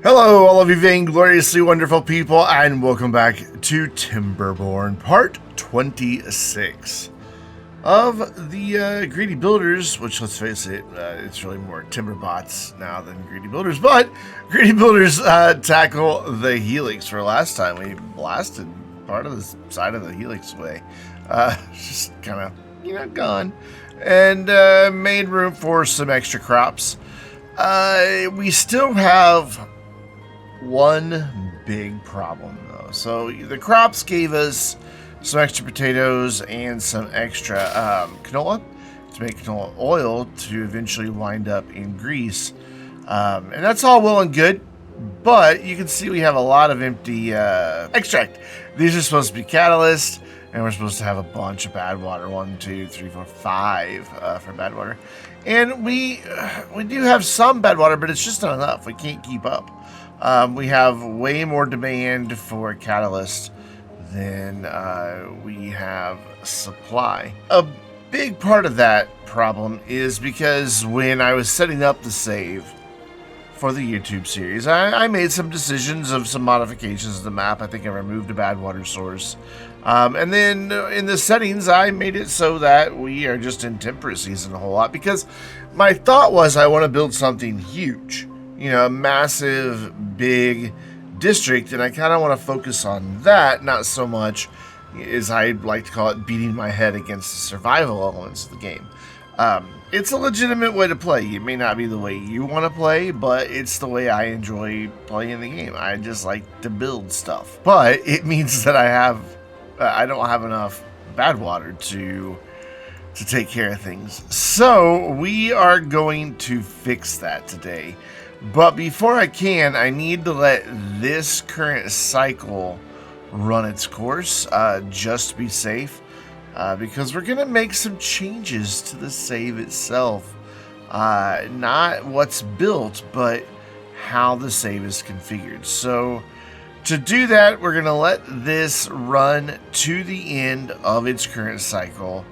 Hello, all of you vaingloriously wonderful people, and welcome back to Timberborn, part 26 of the Greedy Builders, which, let's face it, it's really more timber bots now than Greedy Builders, but Greedy Builders tackle the Helix. For last time, we blasted part of the side of the Helix away. Just kind of, gone, and made room for some extra crops. We still have one big problem though. So the crops gave us some extra potatoes and some extra canola to make canola oil to eventually wind up in grease, and that's all well and good, but you can see we have a lot of empty extract. These are supposed to be catalyst, and we're supposed to have a bunch of bad water. 1, 2, 3, 4, 5 for bad water, and we do have some bad water, but it's just not enough. We can't keep up. We have way more demand for catalyst than we have supply. A big part of that problem is because when I was setting up the save for the YouTube series, I made some decisions of some modifications to the map. I think I removed a bad water source. And then in the settings, I made it so that we are just in temperate season a whole lot, because my thought was I want to build something huge. A massive, big district, and I kind of want to focus on that, not so much, as I like to call it, beating my head against the survival elements of the game. It's a legitimate way to play. It may not be the way you want to play, but it's the way I enjoy playing the game. I just like to build stuff. But it means that I don't have enough bad water to take care of things. So we are going to fix that today. But before I can, I need to let this current cycle run its course, just to be safe, because we're going to make some changes to the save itself. Not what's built, but how the save is configured. So to do that, we're going to let this run to the end of its current cycle,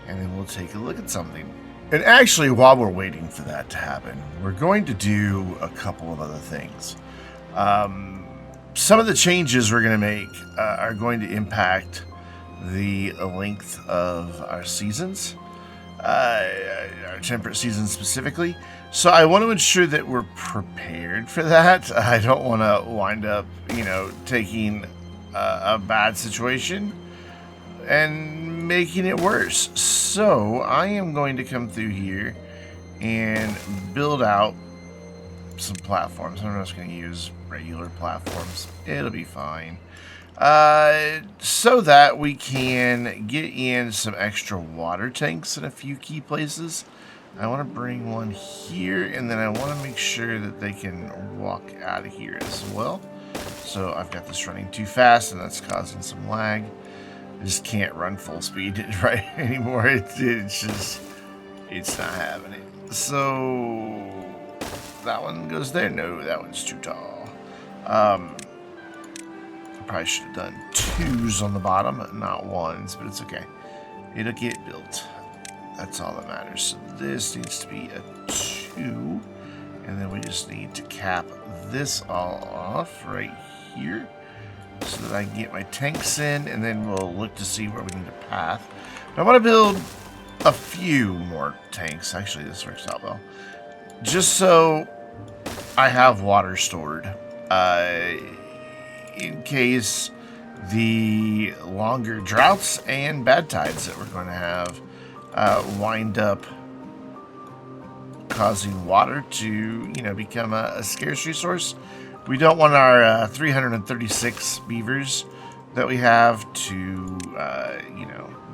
and then we'll take a look at something. And actually, while we're waiting for that to happen, we're going to do a couple of other things. Some of the changes we're going to make are going to impact the length of our seasons, our temperate season specifically. So I want to ensure that we're prepared for that. I don't want to wind up, taking a bad situation and making it worse. So I am going to come through here and build out some platforms. I'm just going to use regular platforms. It'll be fine. So that we can get in some extra water tanks in a few key places. I want to bring one here, and then I want to make sure that they can walk out of here as well. So I've got this running too fast, and that's causing some lag. I just can't run full speed right anymore. It's not having it. So that one goes there. No, that one's too tall. I probably should have done 2s on the bottom, not 1s, but it's okay. It'll get built. That's all that matters. So this needs to be a 2, and then we just need to cap this all off right here, so that I can get my tanks in, and then we'll look to see where we need a path. I want to build a few more tanks. Actually, this works out well. Just so I have water stored, in case the longer droughts and bad tides that we're going to have wind up causing water to, become a scarce resource. We don't want our 336 beavers that we have to,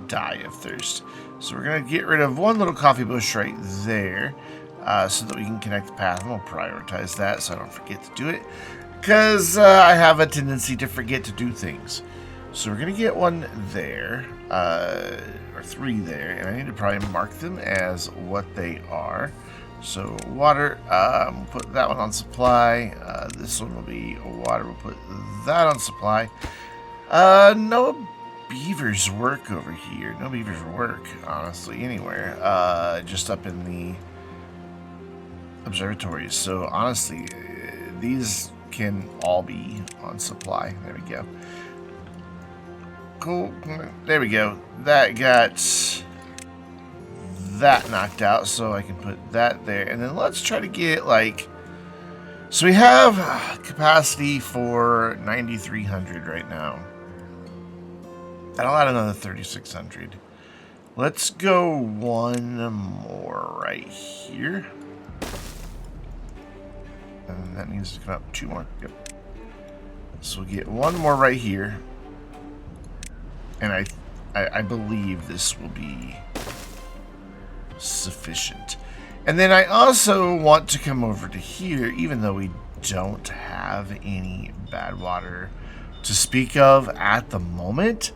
die of thirst. So we're going to get rid of one little coffee bush right there, so that we can connect the path. And we'll prioritize that so I don't forget to do it, because I have a tendency to forget to do things. So we're going to get one there, or 3 there, and I need to probably mark them as what they are. So water, we'll put that one on supply. This one will be water. We'll put that on supply. No beavers work over here. No beavers work, honestly, anywhere. Just up in the observatories. So honestly, these can all be on supply. There we go. Cool. There we go. That got that knocked out, so I can put that there. And then let's try to get like... So we have capacity for 9,300 right now. That'll add another 3,600. Let's go one more right here. And that needs to come up 2 more. Yep. So we'll get 1 more right here. And I believe this will be sufficient. And then I also want to come over to here, even though we don't have any bad water to speak of at the moment.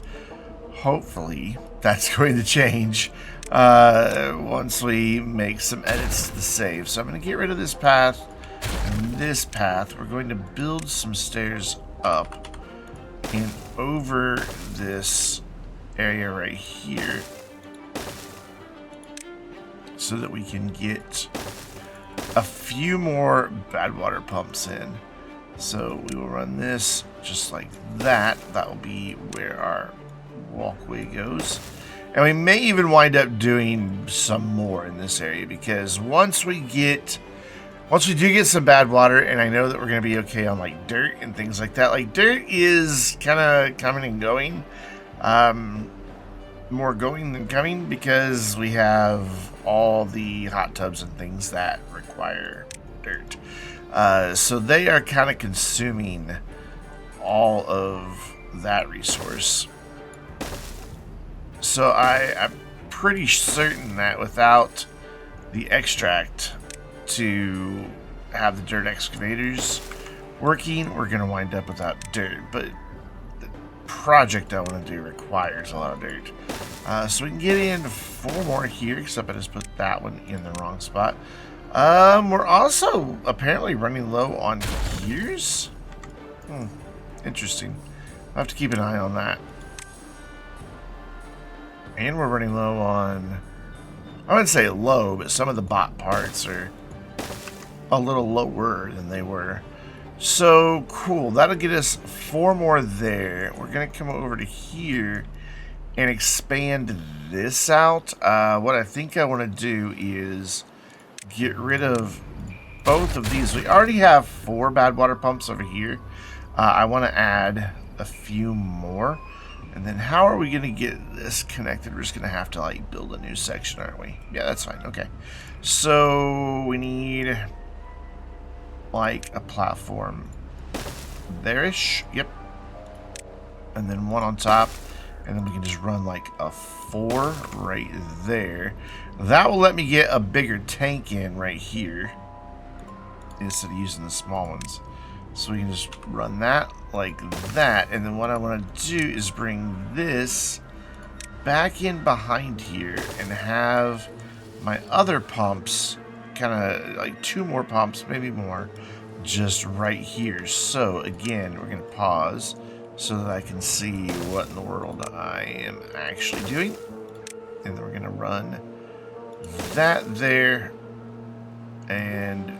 Hopefully that's going to change once we make some edits to the save. So I'm going to get rid of this path and this path. We're going to build some stairs up and over this area right here, so that we can get a few more bad water pumps in. So we will run this just like that. That will be where our walkway goes. And we may even wind up doing some more in this area, because once we do get some bad water, and I know that we're going to be okay on like dirt and things like that. Like dirt is kind of coming and going. More going than coming, because we have all the hot tubs and things that require dirt. So they are kind of consuming all of that resource. So I'm pretty certain that without the extract to have the dirt excavators working, we're going to wind up without dirt. But the project I want to do requires a lot of dirt. So we can get in 4 more here, except I just put that one in the wrong spot. We're also apparently running low on gears. Interesting. I'll have to keep an eye on that. And we're running low on... I wouldn't say low, but some of the bot parts are a little lower than they were. So, cool. That'll get us 4 more there. We're going to come over to here and expand this out. What I think I want to do is get rid of both of these. We already have 4 bad water pumps over here. I want to add a few more. And then how are we going to get this connected? We're just going to have to like build a new section, aren't we? Yeah, that's fine. Okay. So we need like a platform there-ish. Yep. And then 1 on top. And then we can just run like a 4 right there. That will let me get a bigger tank in right here instead of using the small ones. So we can just run that like that. And then what I want to do is bring this back in behind here and have my other pumps, kind of like 2 more pumps, maybe more, just right here. So again, we're going to pause so that I can see what in the world I am actually doing. And then we're going to run that there. And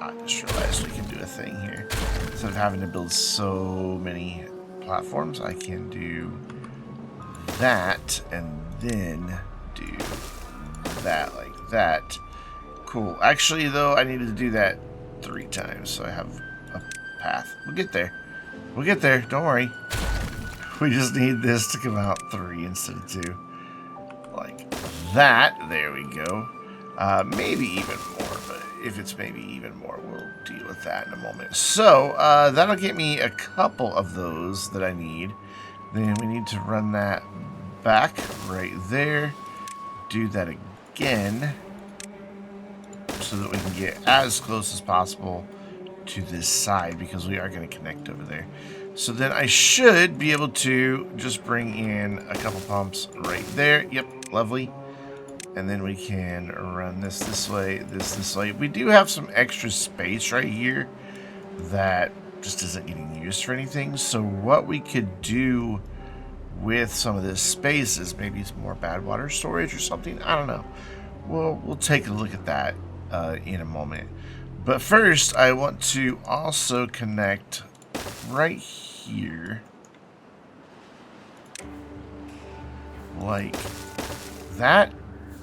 I just realized we can do a thing here. Instead of having to build so many platforms, I can do that and then do that like that. Cool. Actually, though, I needed to do that 3 times, so I have a path. We'll get there. We'll get there. Don't worry. We just need this to come out 3 instead of 2. Like that. There we go. Maybe even more, but if it's maybe even more, we'll deal with that in a moment. So, that'll get me a couple of those that I need. Then we need to run that back right there. Do that again, so that we can get as close as possible to this side, because we are going to connect over there. So then I should be able to just bring in a couple pumps right there. Yep, lovely. And then we can run this way, this way. We do have some extra space right here that just isn't getting used for anything. So what we could do with some of this space is maybe some more bad water storage or something. I don't know. We'll take a look at that in a moment. But first, I want to also connect right here, like that.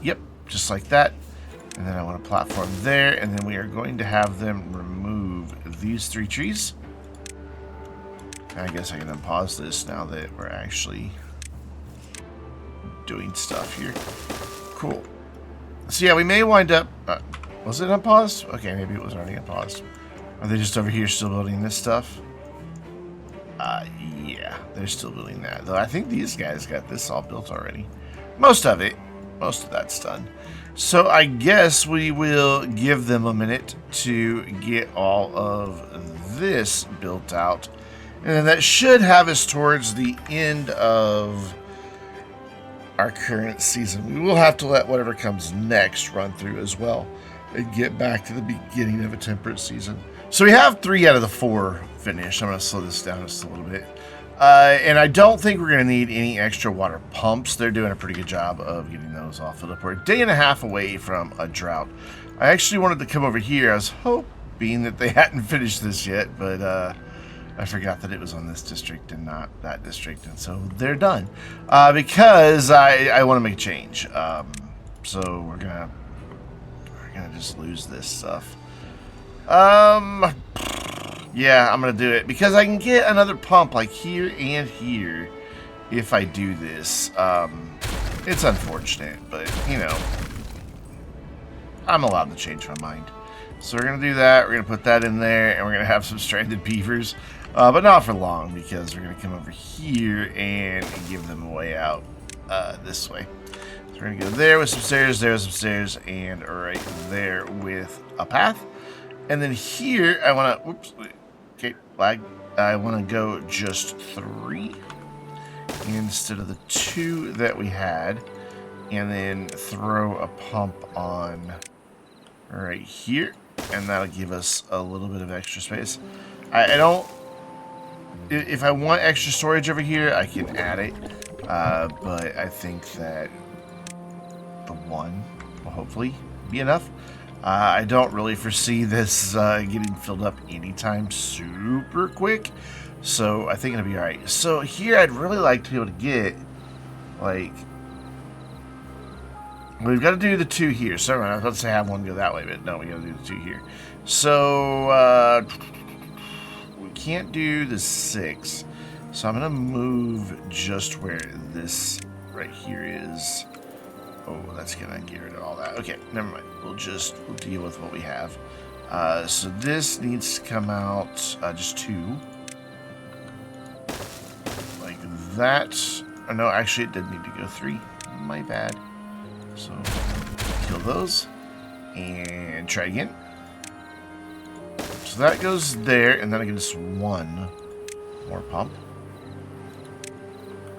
Yep, just like that. And then I want a platform there, and then we are going to have them remove these 3 trees. I guess I can unpause this now that we're actually doing stuff here. Cool. So yeah, we may wind up... was it unpaused? Okay, maybe it was already unpaused. Are they just over here still building this stuff? Yeah, they're still building that. Though I think these guys got this all built already. Most of it. Most of that's done. So I guess we will give them a minute to get all of this built out. And then that should have us towards the end of our current season. We will have to let whatever comes next run through as well and get back to the beginning of a temperate season. So we have 3 out of the 4 finished. I'm going to slow this down just a little bit. And I don't think we're going to need any extra water pumps. They're doing a pretty good job of getting those all filled up. We're a day and a half away from a drought. I actually wanted to come over here. I was hoping that they hadn't finished this yet, but I forgot that it was on this district and not that district. And so they're done because I want to make a change. So we're gonna just lose this stuff. Yeah, I'm gonna do it because I can get another pump like here and here if I do this. It's unfortunate, but you know, I'm allowed to change my mind. So we're gonna do that. We're gonna put that in there, and we're gonna have some stranded beavers, but not for long because we're gonna come over here and give them a way out this way. So we're gonna go there with some stairs, there with some stairs, and right there with a path. And then here I want to, whoops, okay, flag. I want to go just 3 instead of the 2 that we had, and then throw a pump on right here, and that'll give us a little bit of extra space. I don't, if I want extra storage over here, I can add it, but I think that the 1 will hopefully be enough. I don't really foresee this getting filled up anytime super quick, so I think it'll be alright. So here I'd really like to be able to get, like, we've got to do the 2 here. So I was about to say have 1 go that way, but no, we got to do the 2 here. So we can't do the 6, so I'm going to move just where this right here is. Oh, that's gonna get rid of all that. Okay, never mind. We'll deal with what we have. So this needs to come out just 2, like that. Oh, no, actually, it did need to go 3. My bad. So kill those and try again. So that goes there, and then I get just 1 more pump.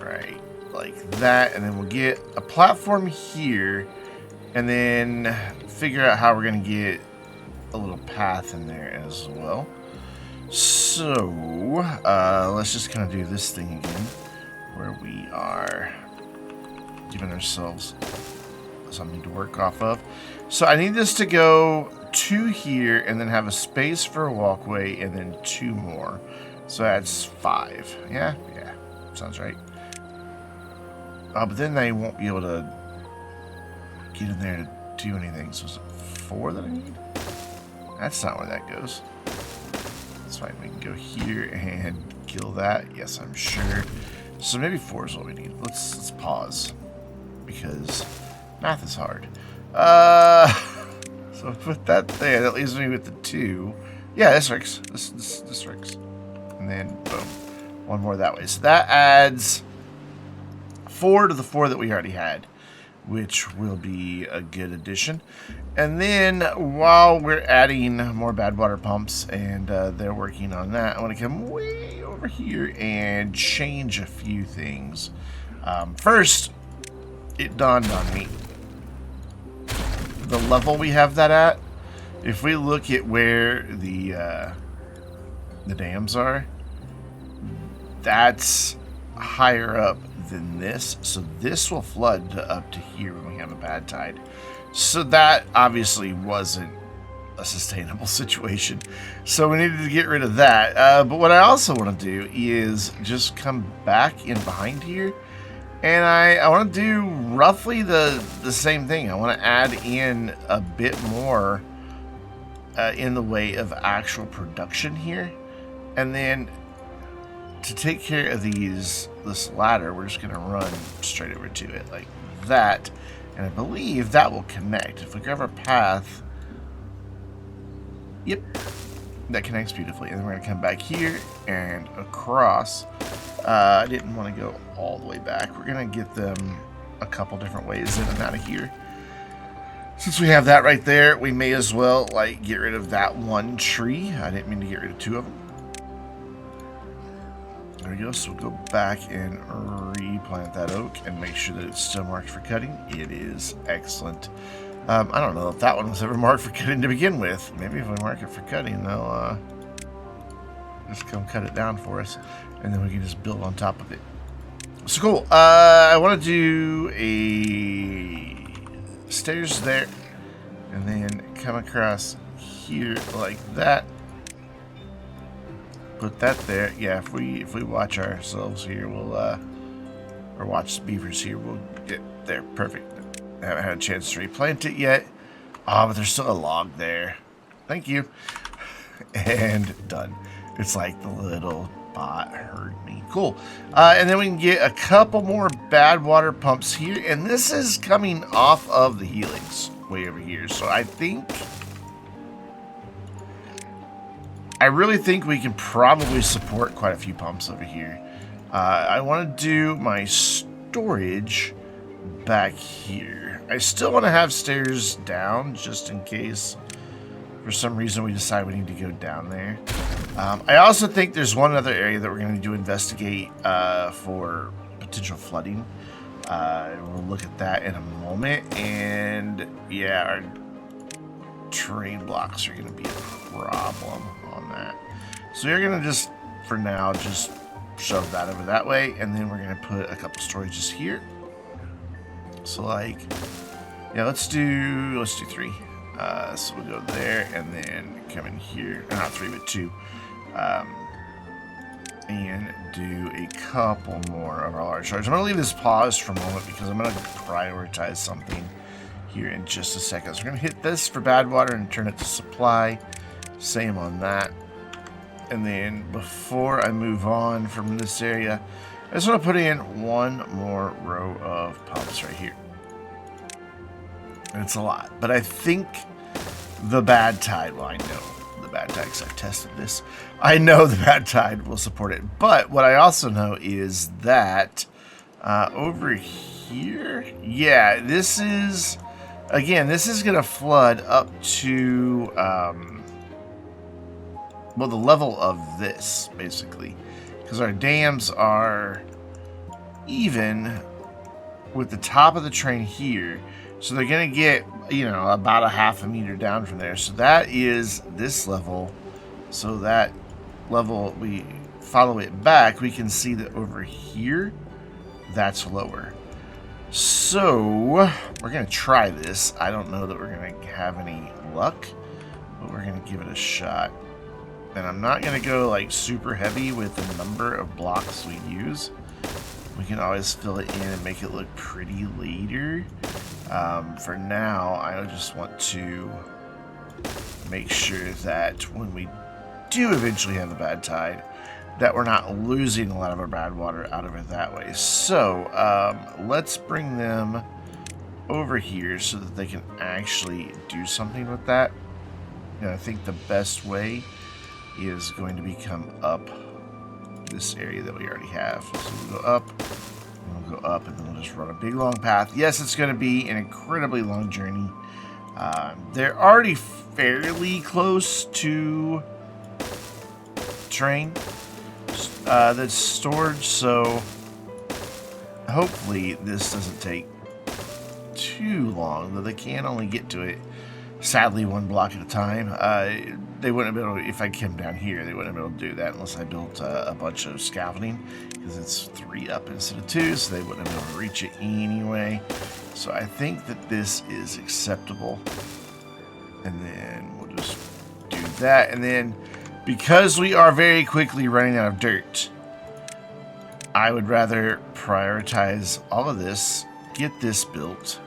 Right. Like that, and then we'll get a platform here, and then figure out how we're going to get a little path in there as well. So let's just kind of do this thing again, where we are giving ourselves something to work off of. So I need this to go 2 here, and then have a space for a walkway, and then 2 more. So that's 5. Yeah, sounds right. But then they won't be able to get in there to do anything. So is it 4 that I need? That's not where that goes. That's fine. We can go here and kill that. Yes, I'm sure. So maybe 4 is what we need. Let's pause because math is hard. So put that there. That leaves me with the 2. Yeah, this works. This works. And then boom, 1 more that way. So that adds 4 to the 4 that we already had, which will be a good addition. And then while we're adding more badwater pumps and they're working on that, I want to come way over here and change a few things. First, it dawned on me, the level we have that at, if we look at where the dams are, that's higher up than this, so this will flood up to here when we have a bad tide. So that obviously wasn't a sustainable situation. So we needed to get rid of that. But what I also want to do is just come back in behind here. And I want to do roughly the same thing. I want to add in a bit more in the way of actual production here. And then to take care of this ladder, we're just going to run straight over to it like that. And I believe that will connect. If we grab our path, yep, that connects beautifully. And then we're going to come back here and across. I didn't want to go all the way back. We're going to get them a couple different ways in and out of here. Since we have that right there, we may as well like get rid of that one tree. I didn't mean to get rid of two of them. There we go. So we'll go back and replant that oak and make sure that it's still marked for cutting. It is excellent. I don't know if that one was ever marked for cutting to begin with. Maybe if we mark it for cutting, they'll just come cut it down for us, and then we can just build on top of it. So cool. I want to do a stairs there, and then come across here like that. Put that there. Yeah, if we watch ourselves here, we'll or watch the beavers here, we'll get there. Perfect. I haven't had a chance to replant it yet. Oh, but there's still a log there. Thank you. And done. It's like the little bot heard me. Cool. And then we can get a couple more bad water pumps here. And this is coming off of the Helix way over here. So I really think we can probably support quite a few pumps over here. I want to do my storage back here. I still want to have stairs down just in case for some reason we decide we need to go down there. I also think there's one other area that we're going to do investigate for potential flooding. We'll look at that in a moment. And yeah, our terrain blocks are going to be a problem on that. So you're going to just, for now, just shove that over that way. And then we're going to put a couple storages here. So like, yeah, let's do 3. So we'll go there and then come in here, not 3 but 2, and do a couple more of our large charges. I'm going to leave this paused for a moment because I'm going to prioritize something here in just a second. So we're going to hit this for bad water and turn it to supply. Same on that. And then before I move on from this area, I just want to put in one more row of pumps right here. And it's a lot, but I think the badtide, well, I know the badtide because I've tested this. I know the badtide will support it, but what I also know is that over here, yeah, this is, again, this is going to flood up to, well, the level of this, basically, because our dams are even with the top of the train here. So they're going to get, you know, about a half a meter down from there. So that is this level. So that level, we follow it back, we can see that over here, that's lower. So we're going to try this. I don't know that we're going to have any luck, but we're going to give it a shot. And I'm not going to go like super heavy with the number of blocks we use. We can always fill it in and make it look pretty later. For now, I just want to make sure that when we do eventually have a bad tide, that we're not losing a lot of our bad water out of it that way. So let's bring them over here so that they can actually do something with that. And I think the best way is going to be come up this area that we already have. So we'll go up, and we'll go up, and then we'll just run a big long path. Yes, it's going to be an incredibly long journey. They're already fairly close to terrain that's stored, so hopefully this doesn't take too long, though they can only get to it, sadly, one block at a time. They wouldn't be able to, if I came down here, they wouldn't be able to do that unless I built a bunch of scaffolding, because it's 3 up instead of 2, so they wouldn't be able to reach it anyway. So I think that this is acceptable. And then we'll just that. And then because we are very quickly running out of dirt, I would rather prioritize all of this, get this built.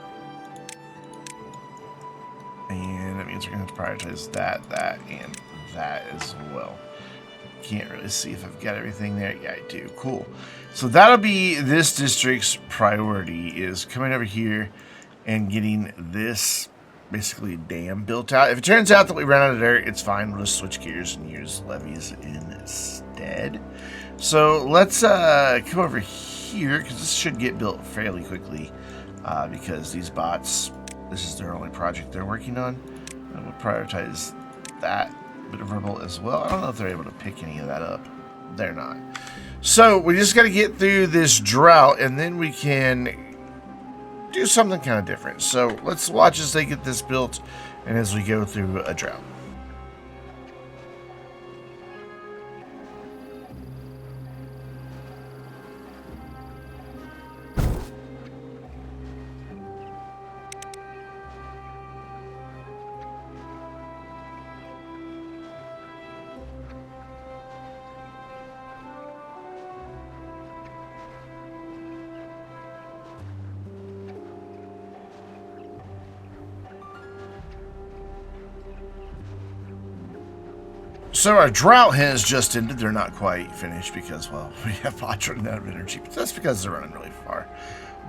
And that means we're going to prioritize that, and that as well. Can't really see if I've got everything there. Yeah, I do. Cool. So that'll be this district's priority, is coming over here and getting this basically dam built out. If it turns out that we run out of dirt, it's fine. We'll just switch gears and use levees instead. So let's come over here, because this should get built fairly quickly, because these bots, this is their only project they're working on. And we'll prioritize that bit of rubble as well. I don't know if they're able to pick any of that up. They're not. So we just got to get through this drought, and then we can do something kind of different. So let's watch as they get this built and as we go through a drought. So our drought has just ended. They're not quite finished because, well, we have bots running out of energy. But that's because they're running really far.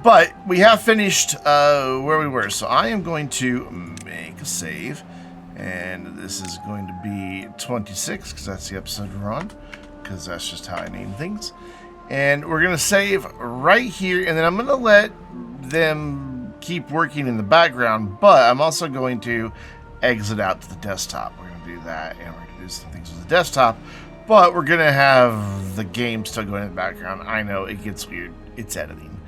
But we have finished where we were. So I am going to make a save. And this is going to be 26 because that's the episode we're on. Because that's just how I name things. And we're going to save right here. And then I'm going to let them keep working in the background. But I'm also going to exit out to the desktop. We're going to do that. And we're going to do some things with the desktop, but we're gonna have the game still going in the background. I know it gets weird, it's editing,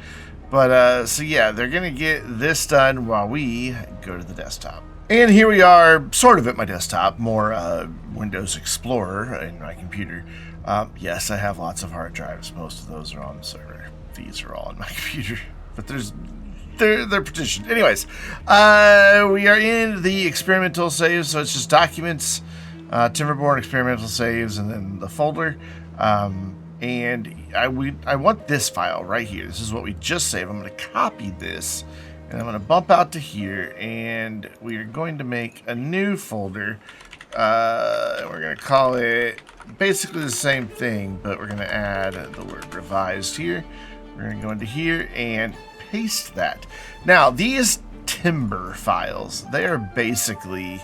but so yeah, they're gonna get this done while we go to the desktop. And here we are, sort of at my desktop, more Windows Explorer in my computer. Yes, I have lots of hard drives. Most of those are on the server. These are all on my computer, but they're partitioned. Anyways, we are in the experimental save, so it's just documents, Timberborn experimental saves, and then the folder. And I want this file right here. This is what we just saved. I'm going to copy this, and I'm going to bump out to here, and we are going to make a new folder. We're going to call it basically the same thing, but we're going to add the word revised here. We're going to go into here and paste that. Now, these timber files, they are basically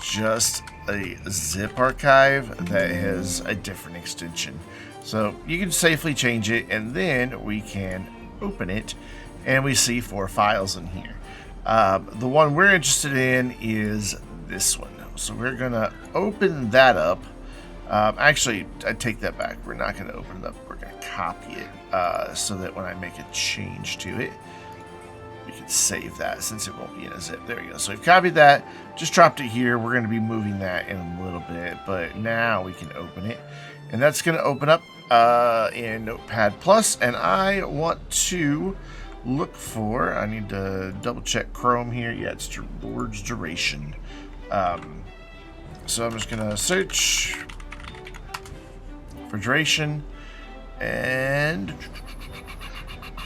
just a zip archive that has a different extension. So you can safely change it, and then we can open it, and we see 4 files in here. The one we're interested in is this one. So we're going to open that up. Actually, I take that back. We're not going to open it up. We're going to copy it so that when I make a change to it, we can save that since it won't be in a zip. There we go. So we've copied that, just dropped it here. We're going to be moving that in a little bit, but now we can open it. And that's going to open up in Notepad+, and I want to look for, I need to double check Chrome here. Yeah, it's the word's duration. So I'm just going to search for duration, and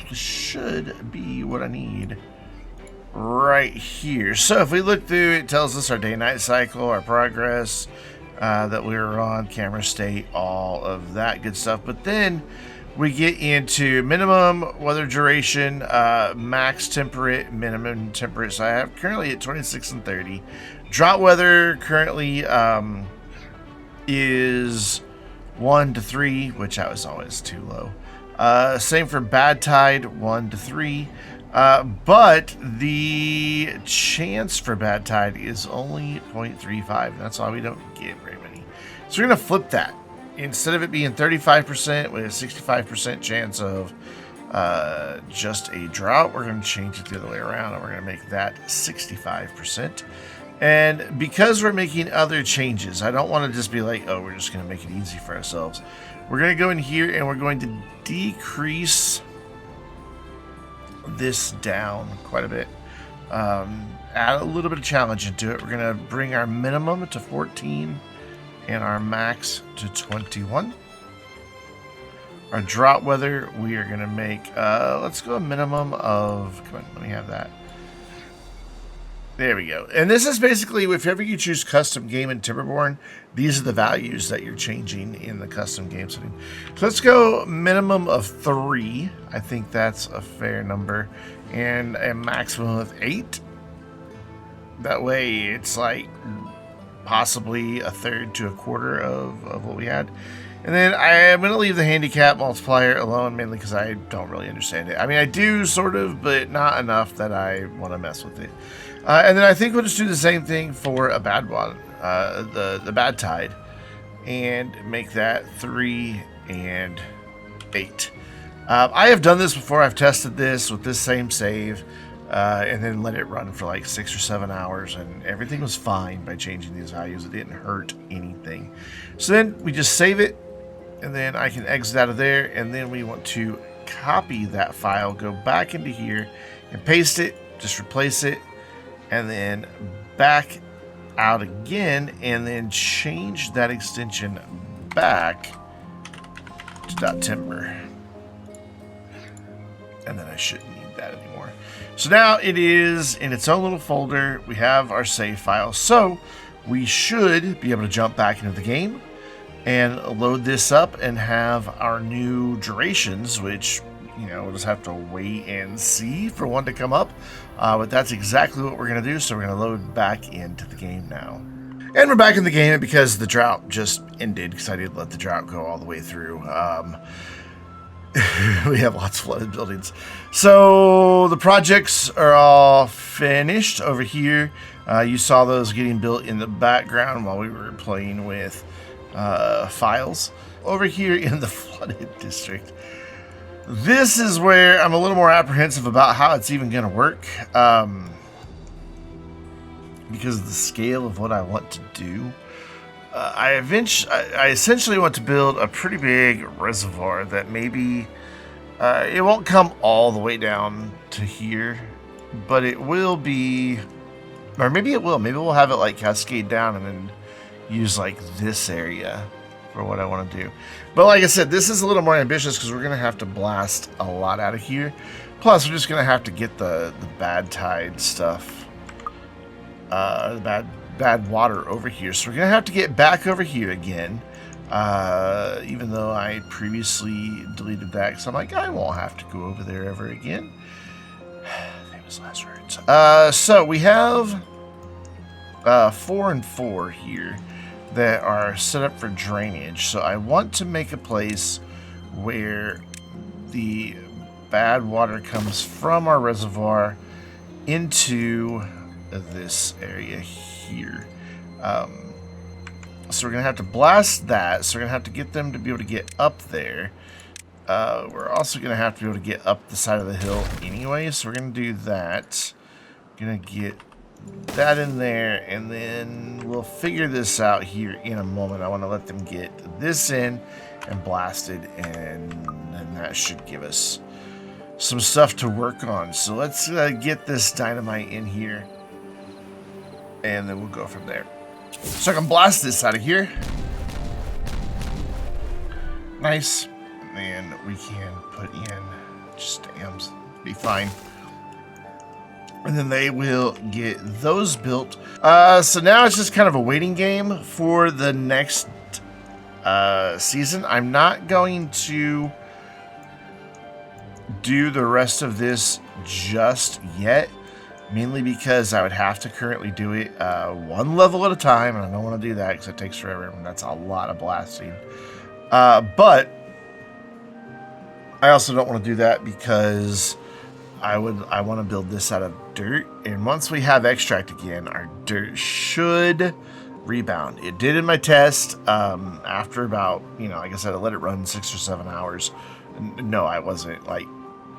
this should be what I need right here. So if we look through, it tells us our day-night cycle, our progress that we were on, camera state, all of that good stuff. But then we get into minimum weather duration, max temperate, minimum temperate. So I have currently at 26 and 30. Drought weather currently is 1 to 3, which that was always too low. Same for bad tide, 1 to 3. But the chance for bad tide is only 0.35. That's why we don't get very many. So we're going to flip that. Instead of it being 35% with a 65% chance of just a drought, we're going to change it the other way around, and we're going to make that 65%. And because we're making other changes, I don't want to just be like, oh, we're just going to make it easy for ourselves. We're going to go in here and we're going to decrease this down quite a bit. Add a little bit of challenge into it. We're going to bring our minimum to 14 and our max to 21. Our drought weather, we are going to make, let's go a minimum of, come on, let me have that. There we go. And this is basically, if ever you choose custom game in Timberborn, these are the values that you're changing in the custom game setting. So let's go minimum of 3. I think that's a fair number. And a maximum of 8. That way it's like possibly a third to a quarter of what we had. And then I'm going to leave the handicap multiplier alone, mainly because I don't really understand it. I mean, I do sort of, but not enough that I want to mess with it. And then I think we'll just do the same thing for a bad one, the badtide, and make that 3 and 8. I have done this before. I've tested this with this same save, and then let it run for like 6 or 7 hours, and everything was fine by changing these values. It didn't hurt anything. So then we just save it, and then I can exit out of there, and then we want to copy that file, go back into here, and paste it, just replace it, and then back out again, and then change that extension back to .timber. And then I shouldn't need that anymore. So now it is in its own little folder. We have our save file. So we should be able to jump back into the game and load this up and have our new durations, which, you know, we'll just have to wait and see for one to come up. But that's exactly what we're going to do. So we're going to load back into the game now. And we're back in the game because the drought just ended, because I didn't let the drought go all the way through. We have lots of flooded buildings. So the projects are all finished over here. You saw those getting built in the background while we were playing with files. Over here in the flooded district, this is where I'm a little more apprehensive about how it's even going to work, because of the scale of what I want to do. I essentially want to build a pretty big reservoir that maybe it won't come all the way down to here, but it will be, or maybe it will. Maybe we'll have it like cascade down and then use like this area for what I want to do. But like I said, this is a little more ambitious because we're going to have to blast a lot out of here. Plus, we're just going to have to get the badtide stuff, the bad water over here. So we're going to have to get back over here again, even though I previously deleted that because I'm like, I won't have to go over there ever again. Famous last words. So we have 4 and 4 here that are set up for drainage. So I want to make a place where the bad water comes from our reservoir into this area here. So we're gonna have to blast that. So we're gonna have to get them to be able to get up there. We're also gonna have to be able to get up the side of the hill anyway. So we're gonna do that. Gonna get that in there, and then we'll figure this out here in a moment. I want to let them get this in and blasted, and then that should give us some stuff to work on. So let's get this dynamite in here, and then we'll go from there. So I can blast this out of here. Nice. And we can put in just dams. Be fine. And then they will get those built. So now it's just kind of a waiting game for the next season. I'm not going to do the rest of this just yet, mainly because I would have to currently do it one level at a time, and I don't want to do that because it takes forever, and that's a lot of blasting. But I also don't want to do that because I want to build this out of dirt, and once we have extract again, our dirt should rebound. It did in my test after about, like I said, I let it run 6 or 7 hours. No, I wasn't like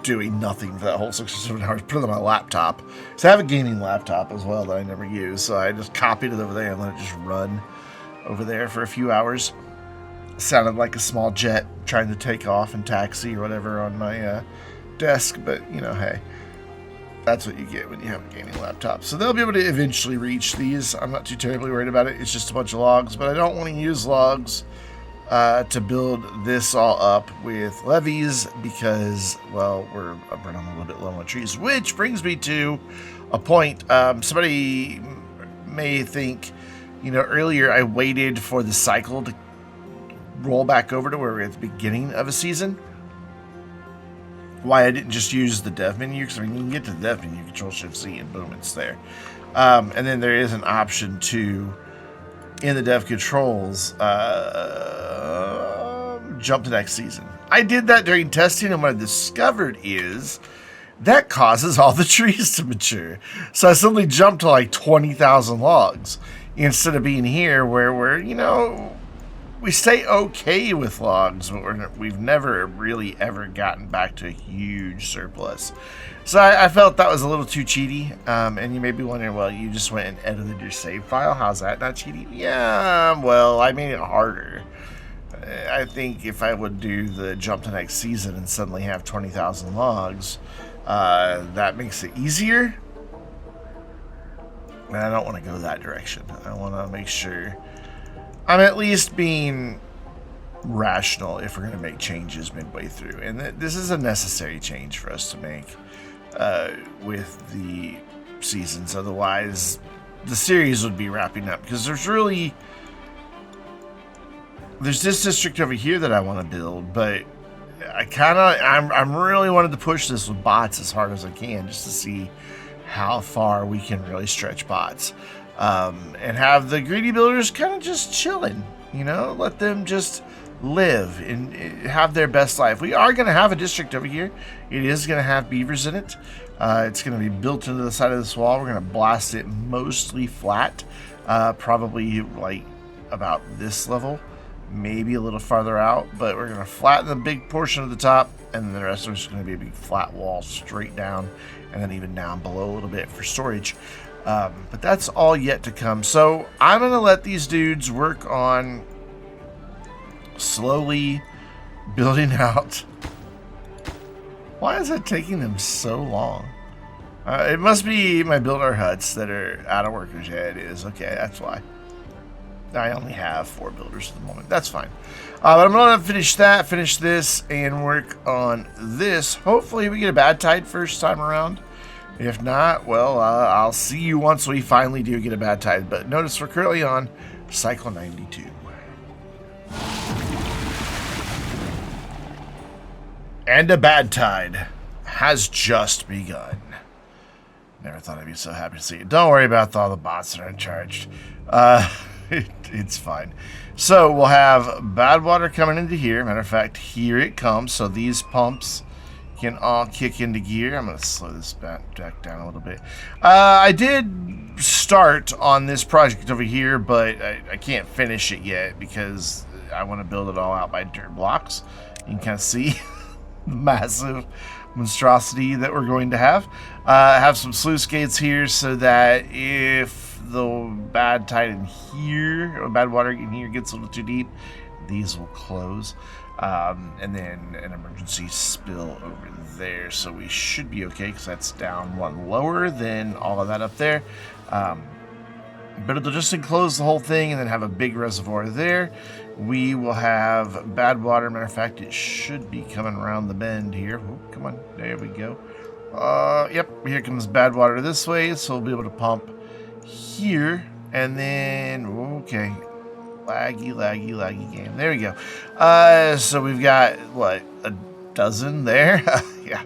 doing nothing for that whole 6 or 7 hours. Put it on my laptop. So I have a gaming laptop as well that I never use, so I just copied it over there and let it just run over there for a few hours. It sounded like a small jet trying to take off and taxi or whatever on my desk, but hey. That's what you get when you have a gaming laptop. So they'll be able to eventually reach these. I'm not too terribly worried about it. It's just a bunch of logs, but I don't want to use logs to build this all up with levees because, well, we're running a little bit low on trees, which brings me to a point. Somebody may think, you know, earlier I waited for the cycle to roll back over to where we're at the beginning of a season. Why I didn't just use the dev menu, because I mean, you can get to the dev menu, Control-Shift-Z, and boom, it's there. And then there is an option to, in the dev controls, jump to next season. I did that during testing, and what I discovered is that causes all the trees to mature. So I suddenly jumped to like 20,000 logs instead of being here where we're, you know, we stay okay with logs, but we've never really ever gotten back to a huge surplus. So I felt that was a little too cheaty. And you may be wondering, well, you just went and edited your save file. How's that not cheaty? Yeah, well, I made it harder. I think if I would do the jump to next season and suddenly have 20,000 logs, that makes it easier. And I don't want to go that direction. I want to make sure I'm at least being rational if we're going to make changes midway through. And this is a necessary change for us to make with the seasons. Otherwise, the series would be wrapping up. Because there's this district over here that I want to build. But I'm really wanted to push this with bots as hard as I can. Just to see how far we can really stretch bots. And have the greedy builders kind of just chilling, you know, let them just live and have their best life. We are going to have a district over here. It is going to have beavers in it. It's going to be built into the side of this wall. We're going to blast it mostly flat, probably like about this level, maybe a little farther out, but we're going to flatten the big portion of the top, and then the rest of it's going to be a big flat wall straight down, and then even down below a little bit for storage. But that's all yet to come. So I'm going to let these dudes work on slowly building out. Why is it taking them so long? It must be my builder huts that are out of workers. Yeah, it is. Okay, that's why. I only have 4 builders at the moment. That's fine. But I'm going to finish this, and work on this. Hopefully we get a bad tide first time around. If not, well, I'll see you once we finally do get a bad tide. But notice we're currently on cycle 92. And a bad tide has just begun. Never thought I'd be so happy to see it. Don't worry about all the bots that are in charge. It's fine. So we'll have badwater coming into here. Matter of fact, here it comes. So these pumps can all kick into gear. I'm going to slow this back down a little bit. I did start on this project over here, but I can't finish it yet because I want to build it all out by dirt blocks. You can kind of see the massive monstrosity that we're going to have. Have some sluice gates here so that if the bad tide in here, or bad water in here gets a little too deep, these will close. And then an emergency spill over there, so we should be okay because that's down one lower than all of that up there. But it'll just enclose the whole thing and then have a big reservoir there. We will have bad water. Matter of fact, it should be coming around the bend here. Oh, come on, there we go. Yep, here comes bad water this way, so we'll be able to pump here, and then okay. Laggy game. There we go. So we've got, what, a dozen there? Yeah.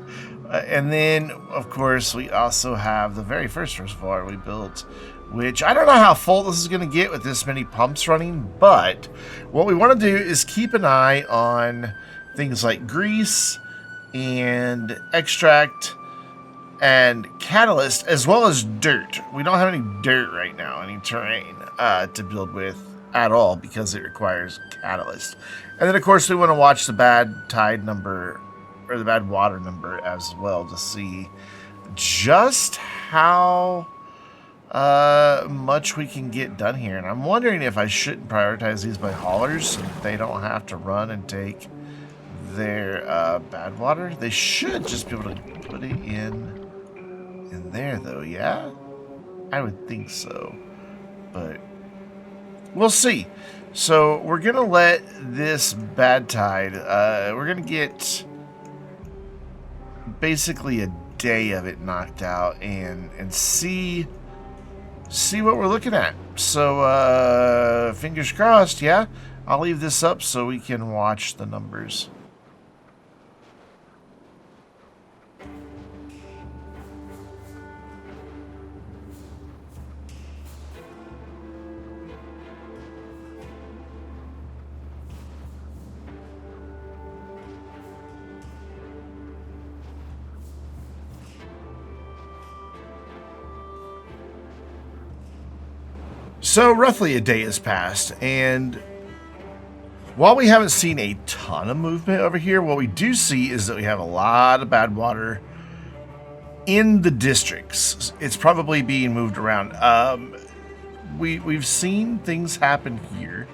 And then, of course, we also have the very first reservoir we built, which I don't know how full this is going to get with this many pumps running, but what we want to do is keep an eye on things like grease and extract and catalyst, as well as dirt. We don't have any dirt right now, any terrain to build with at all because it requires catalyst. And then of course we want to watch the bad tide number or the bad water number as well to see just how much we can get done here. And I'm wondering if I shouldn't prioritize these by haulers so that they don't have to run and take their bad water. They should just be able to put it in in there, though, yeah? I would think so. But we'll see. So we're going to let this badtide, we're going to get basically a day of it knocked out and see what we're looking at. So fingers crossed, yeah? I'll leave this up so we can watch the numbers. So roughly a day has passed, and while we haven't seen a ton of movement over here, what we do see is that we have a lot of bad water in the districts. It's probably being moved around. We've seen things happen here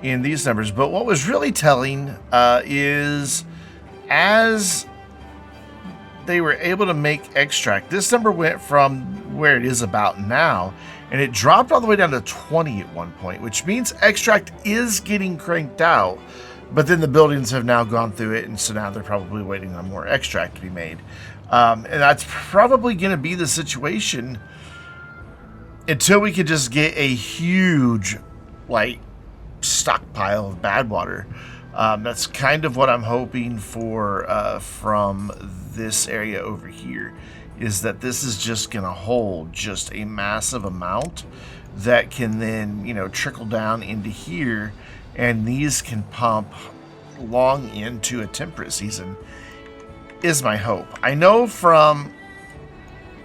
in these numbers, but what was really telling is as they were able to make extract, this number went from where it is about now, and it dropped all the way down to 20 at one point, which means extract is getting cranked out, but then the buildings have now gone through it, and so now they're probably waiting on more extract to be made. And that's probably going to be the situation until we could just get a huge, like, stockpile of bad water. That's kind of what I'm hoping for from this area over here, is that this is just going to hold just a massive amount that can then, you know, trickle down into here, and these can pump long into a temperate season, is my hope. I know from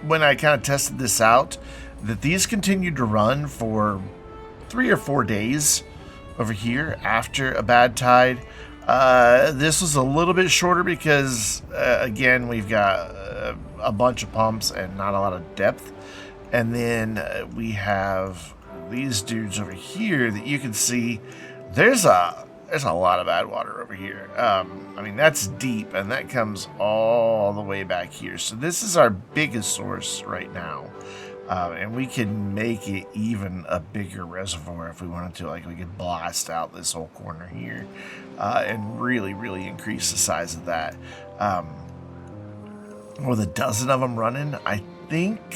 when I kind of tested this out that these continued to run for 3 or 4 days over here after a bad tide. This was a little bit shorter because, again, we've got a bunch of pumps and not a lot of depth. And then we have these dudes over here that you can see. There's a lot of bad water over here. I mean, that's deep, and that comes all the way back here. So this is our biggest source right now. And we can make it even a bigger reservoir if we wanted to. Like, we could blast out this whole corner here and really, really increase the size of that. With a dozen of them running, I think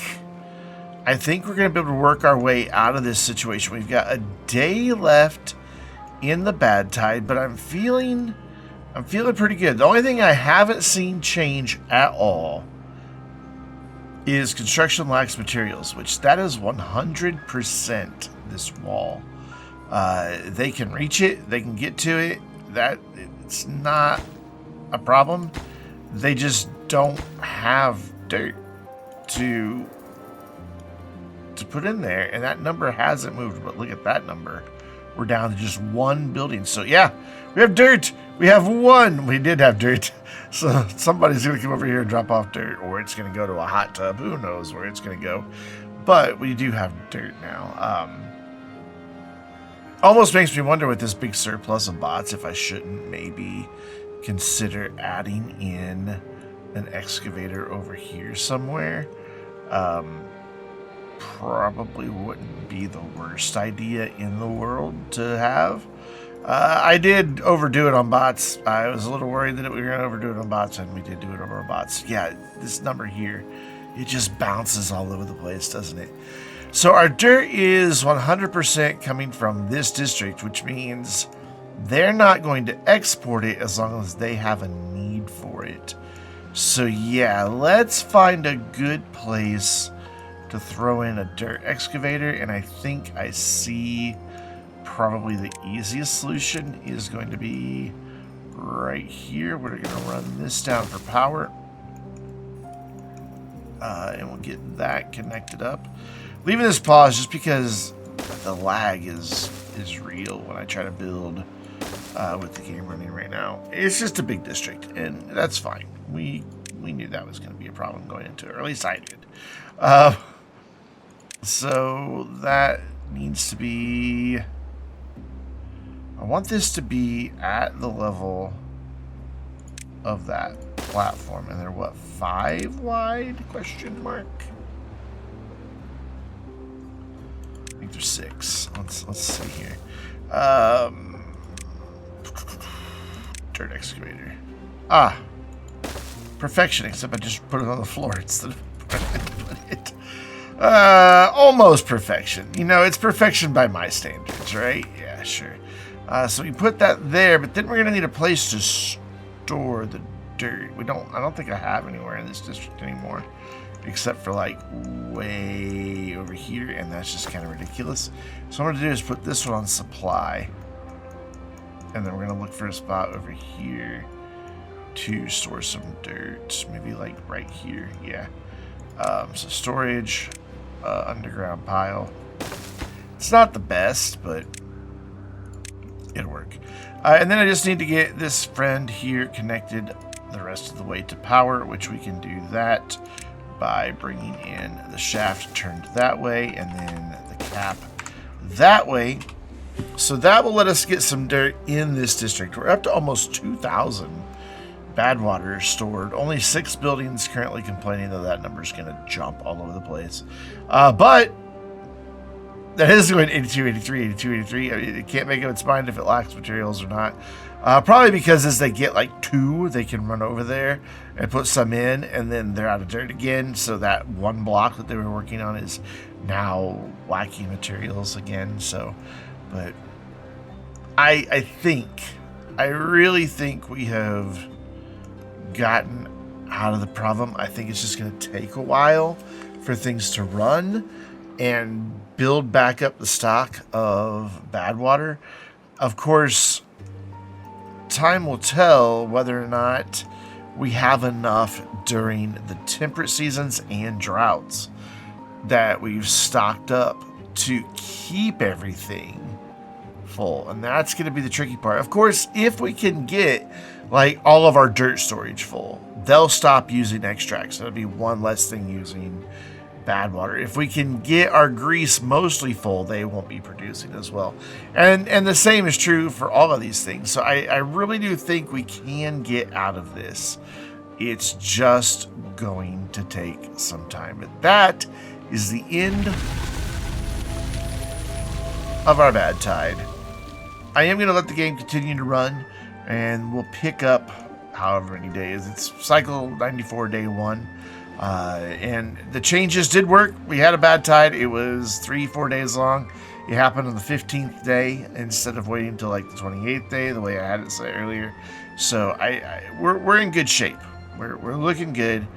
we're going to be able to work our way out of this situation. We've got a day left in the bad tide, but I'm feeling pretty good. The only thing I haven't seen change at all is construction lacks materials, which that is 100% this wall. They can reach it, they can get to it. That it's not a problem. They just don't have dirt to put in there, and that number hasn't moved. But look at that number. We're down to just one building. So yeah, we have dirt. We have one. We did have dirt. So somebody's going to come over here and drop off dirt, or it's going to go to a hot tub. Who knows where it's going to go. But we do have dirt now. Almost makes me wonder with this big surplus of bots if I shouldn't maybe consider adding in an excavator over here somewhere. Probably wouldn't be the worst idea in the world to have. I did overdo it on bots. I was a little worried that we were going to overdo it on bots, and we did do it over on bots. Yeah, this number here, it just bounces all over the place, doesn't it? So our dirt is 100% coming from this district, which means they're not going to export it as long as they have a need for it. So yeah, let's find a good place to throw in a dirt excavator, and I think I see probably the easiest solution is going to be right here. We're going to run this down for power, and we'll get that connected up. Leaving this pause just because the lag is real when I try to build with the game running right now. It's just a big district, and that's fine. We knew that was going to be a problem going into it, or at least I did. So that needs to be... I want this to be at the level of that. platform, and they're what, 5 wide? Question mark. I think they're 6. Let's see here. Dirt excavator. Ah, perfection. Except I just put it on the floor instead of putting it. Almost perfection. You know, it's perfection by my standards, right? Yeah, sure. So we put that there, but then we're gonna need a place to store the dirt. I don't think I have anywhere in this district anymore, except for like way over here, and that's just kind of ridiculous. So what I'm gonna do is put this one on supply, and then we're gonna look for a spot over here to store some dirt, maybe like right here. Yeah. So storage, underground pile. It's not the best, but it'll work. And then I just need to get this friend here connected the rest of the way to power, which we can do that by bringing in the shaft turned that way, and then the cap that way. So that will let us get some dirt in this district. We're up to almost 2,000 badwater stored. Only 6 buildings currently complaining, though that number is going to jump all over the place. But that is going 82, 83, 82, 83. I mean, it can't make up its mind if it lacks materials or not. Probably because as they get like 2, they can run over there and put some in, and then they're out of dirt again. So that one block that they were working on is now lacking materials again. So, but I really think we have gotten out of the problem. I think it's just going to take a while for things to run and build back up the stock of badwater. Of course, time will tell whether or not we have enough during the temperate seasons and droughts that we've stocked up to keep everything full. And that's going to be the tricky part. Of course, if we can get like all of our dirt storage full, they'll stop using extracts. That'll be one less thing using badwater. If we can get our grease mostly full, they won't be producing as well. And the same is true for all of these things. So I really do think we can get out of this. It's just going to take some time. But that is the end of our badtide. I am going to let the game continue to run, and we'll pick up however many days. It's cycle 94, day 1. And the changes did work. We had a badtide. It was 3-4 days long. It happened on the 15th day instead of waiting until like the 28th day, the way I had it say earlier. So we're in good shape. We're looking good,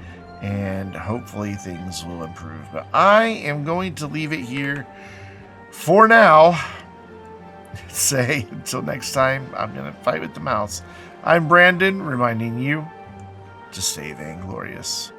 and hopefully things will improve. But I am going to leave it here for now. Say until next time, I'm going to fight with the mouse. I'm Brandon, reminding you to stay vainglorious.